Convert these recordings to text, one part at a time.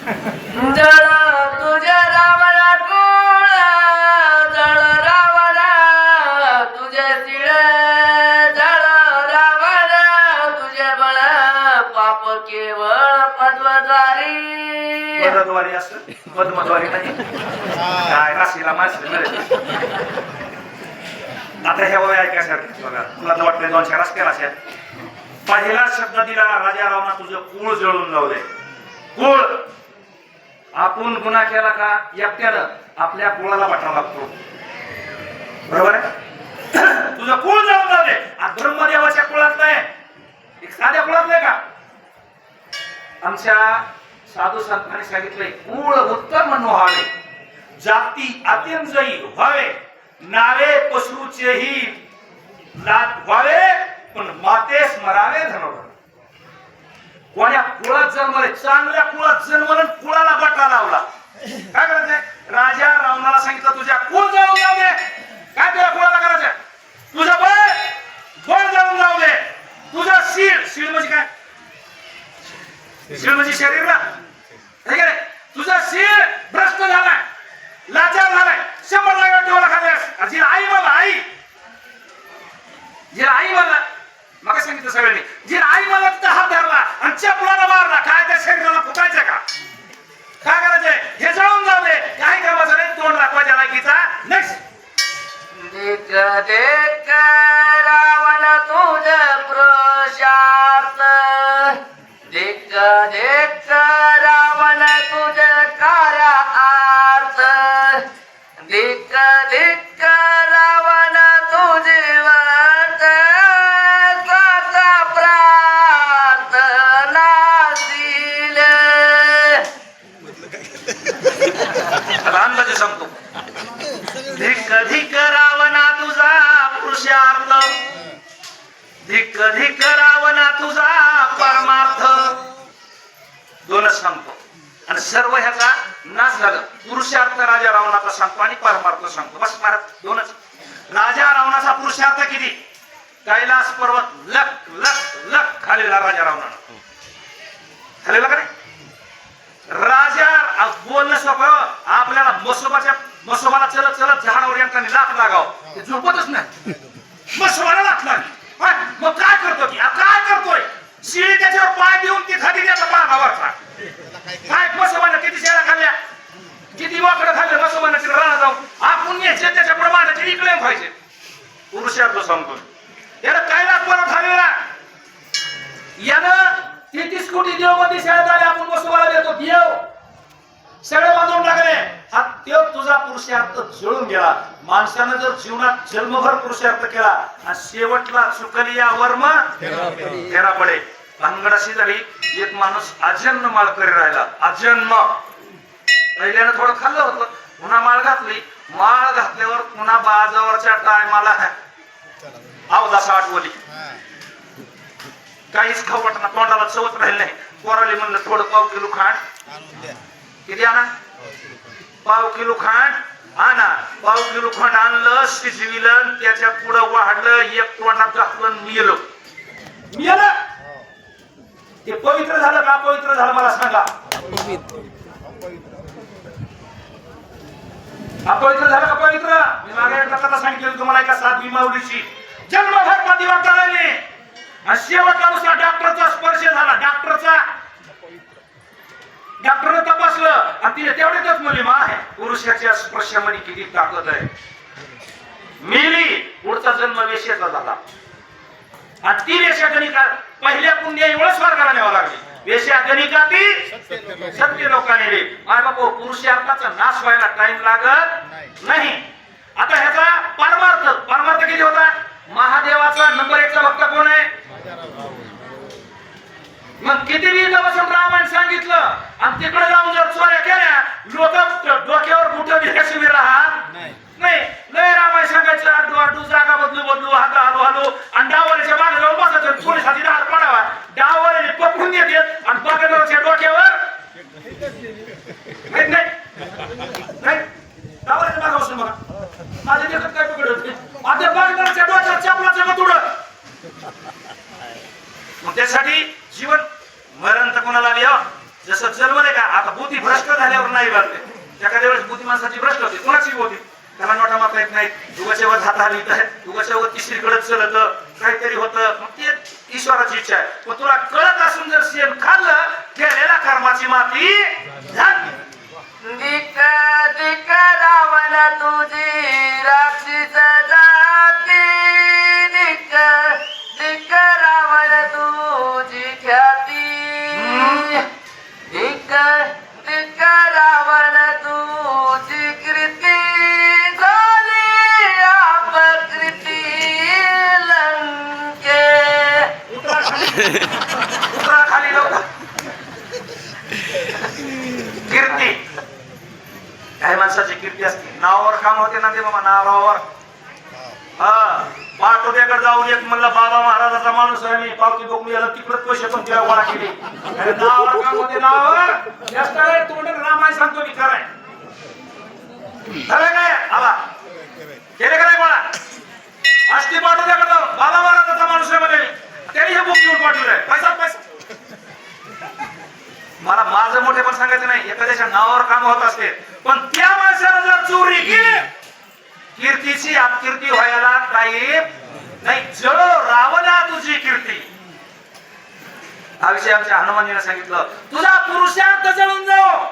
जळ तुझ्या रावणा कुळ जळ रावणा तुझ्या तिळ जळ रावण तुझे बळ पाप केवळ पद्मद्वारी पदद्वारी असत पद्मद्वारी नाही काय राशीला माणसं मिळेल. आता हे वय ऐकायसाठी बघा तुला तर वाटतं 2 रास केला असेल. पहिला शब्द दिला राजा रावणा तुझं कुळ जळून जाऊ दे. कुळ आपण गुन्हा केला का एकट्यानं आपल्या कुळाला वाटावा लागतो बरोबर आहे. तुझं कुळ जळून जाऊ दे. ब्रह्मदेवाच्या कुळात नाही एक साध्या कुळात नाही का. आमच्या साधू संतांनी सांगितलंय कुळ उत्तम व्हावे जाती अत्यंजयी व्हावे नावे पशुचेही लाट व्हावे पण माते स्मरावे धनवरे. कोण्या कुळात जन्मले चांगल्या कुळात जन्मलं कुळाला बटा लावला. काय करायचंय राजा रावणाला सांगितलं तुझ्या कुळ जळून जाऊ दे. काय तुझ्या कुळाला करायचं तुझं बळ जळून जाऊ दे. तुझं शीळ म्हणजे काय शीळ म्हणजे शरीर ना ठीक आहे. तुझा शीळ भ्रष्ट झालाय लाचार झालाय 100 लाख ठेवला खाल्यास जी आई मला आई जी आई मला मग सांगितलं सगळ्यांनी जी आई मला तिथं हात धरला आणि चपलाला मारला काय त्या शरीराला फुटायचं का काय करायचंय हे जळून जाऊ दे. काय कामाचं नाही तोंड दाखवायच्या लायकीचा. नेक्स्ट देख देख रावण तुझ पुरुषार्थ देख देख रावण तुझ कार्यार्थ देख देख रावण तुझे वाट स्वतः प्रार्थना दिल. अंदाजे सांगतो धिक धिक रावणा तुझा पुरुषार्थ धिक धिक रावणा तुझा परमार्थ. दोनच सांगतो आणि सर्व ह्याचा नाश झाला. पुरुषार्थ राजा रावणाचा सांगतो आणि परमार्थ सांगतो बस महाराज दोनच. राजा रावणाचा पुरुषार्थ किती कैलास पर्वत लख लख लख खालेला राजा रावणानं खालेला का नाही. राजा बोलणं सोपं आपल्याला मसोबाला चलत चलत झाडावर यांना लाथ लागाव ते झोपतच नाही. मसोबाला लाथ लागली मग काय करतो की काय करतोय शिळी त्याच्यावर पाय देऊन ती खाली त्याचा पायावरचा काय मसोबानं किती शेळ्या खाल्ल्या किती वाकडं खाल्लं मसोबानं तिला राहणार जाऊन आपण यायचे त्याच्या प्रमाणाचे इकडे व्हायचे. पुरुषार्थ सांगतो याला कैलास पर्वत झालेला यानं 33 कोटी देवमध्ये शेळ्या झाल्या आपण मसोबाला देतो देव सगळे बांधून टाकले. हा देव तुझा पुरुषार्थ जळून गेला. माणसानं जर जीवनात जन्मभर पुरुषार्थ केला आणि शेवटला चुकली या वर्म फेरा पडे. भानगडाशी झाली एक माणूस आजन्म माळकरी राहिला. आजन्म पहिल्यानं थोडं खाल्लं होतं पुन्हा माळ घातली. माळ घातल्यावर पुन्हा बाजावरच्या टायमाला अवदास आठवली काहीच खाऊ वाटणं तोंडाला चवत राहिलं नाही. पोराली म्हणलं थोडं पाव किलो खांड किती आणा पाव किलो खांड आणा. पाव किलो खांड आणलं शिजविलं त्याच्या पुढं वाढलं एक तोंडात घातलं मिळलं मिळलं. ते पवित्र झालं का पवित्र झालं मला सांगा. अपवित्र झालं का पवित्र. मी मागे एकदा कथा सांगितलं तुम्हाला एका साध्वी माऊलीची जन्मभर पतिव्रत राहिली आणि शेवटला नुसता डॉक्टरचा स्पर्श झाला. डॉक्टरने तपासलं आणि तिने तेवढेच म्हणली मा आहे पुरुषाच्या स्पर्शामध्ये किती ताकद आहे. मेली पुढचा जन्म वेश्याचा झाला आणि ती वेश्या गणिका पहिल्या पुण्य एवढं स्वर्गाला न्यावं लागली. वेश्या गणिका ती सत्य लोकांनी नेली. माय बापू पुरुषार्थाचा नाश व्हायला टाइम लागत नाही. आता ह्याचा परमार्थ किती होता. महादेवाचा नंबर 1चा भक्त कोण आहे. मग किती बी बसून रामायण सांगितलं आणि तिकडे जाऊन जर चोऱ्या केल्या लोक डोक्यावर कुठं शिवी राहत नाही. लय रामायण सांगायचं अड्डू जागा बदलू हाता हलू आणि डावरीच्या मागे जाऊन बसायचं पोलीस हाती दार पडावा डावरीने पकडून येतात आणि बघण्याच्या डोक्यावर नाही डावरीच्या मागे बसून बघा माझ्या देशात काय पकड होते माझ्या बघण्याच्या डोक्यावर चपलाचं तुड. मग त्यासाठी जीवन मरण तर कोणाला द्यावं जसं जन्मले का आता बुद्धी भ्रष्ट झाल्यावर नाही बघते. एखाद्या वेळेस बुद्धी माणसाची भ्रष्ट होते, कोणाची होती, त्याला नोटा मारता येत नाहीत, उगाच्यावर हात हलवित आहे, उगाच्यावर तिसरीकडे चलत काहीतरी होतं. मग ते ईश्वराची इच्छा आहे. पण तुला कळत असून जर शेण खाल्लं, केलेला कर्माची माती झाली. दिक दिक रावण तुझी राक्षस जाती, दिक दिक रावण तुझी ख्याती, दिक दिक रावण तुझी कृती, झाली अपकृती लंके. उतरा खाली लवकर. कीर्ती, काही माणसाची कीर्ती असते, नावावर काम होते ना ते बाबा, नावावर. हा, पाटोद्याकडे जाऊन एक म्हणलं बाबा महाराजाचा माणूस आहे मी, पावती बोकली याला तिकडच पैसे पण तिला गोळा केली. अरे नावावर काम होते, नावावर. जास्त काय तोंडात रामायण सांगतो मी, खरंय खरं काय आला केले का नाही गोळा. अष्टी पाटोद्याकडे जाऊन बाबा महाराजाचा माणूस आहे म्हणे, त्याने हे बुक घेऊन पाठवलंय, पैसा पैसा. मला माझं मोठे पण सांगायचं नाही, एखाद्याच्या नावावर काम होत असते, पण त्या माणसाला जर चोरी केली, कीर्तीची अपकीर्ती व्हायला काही नाही. जळो रावणा तुझी कीर्ती. हा विषय आमच्या हनुमानजीने सांगितलं. तुझा पुरुषार्थ जळून जाओ,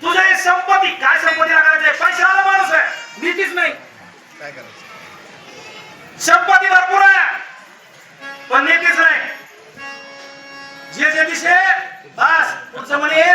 तुझे संपत्ती, काय संपत्तीला करायचे, पैशाला माणूस आहे, नीतीच नाही. संपत्ती भरपूर आहे पण नीतीच नाही. जे जे दिसे बस तुझं म्हणे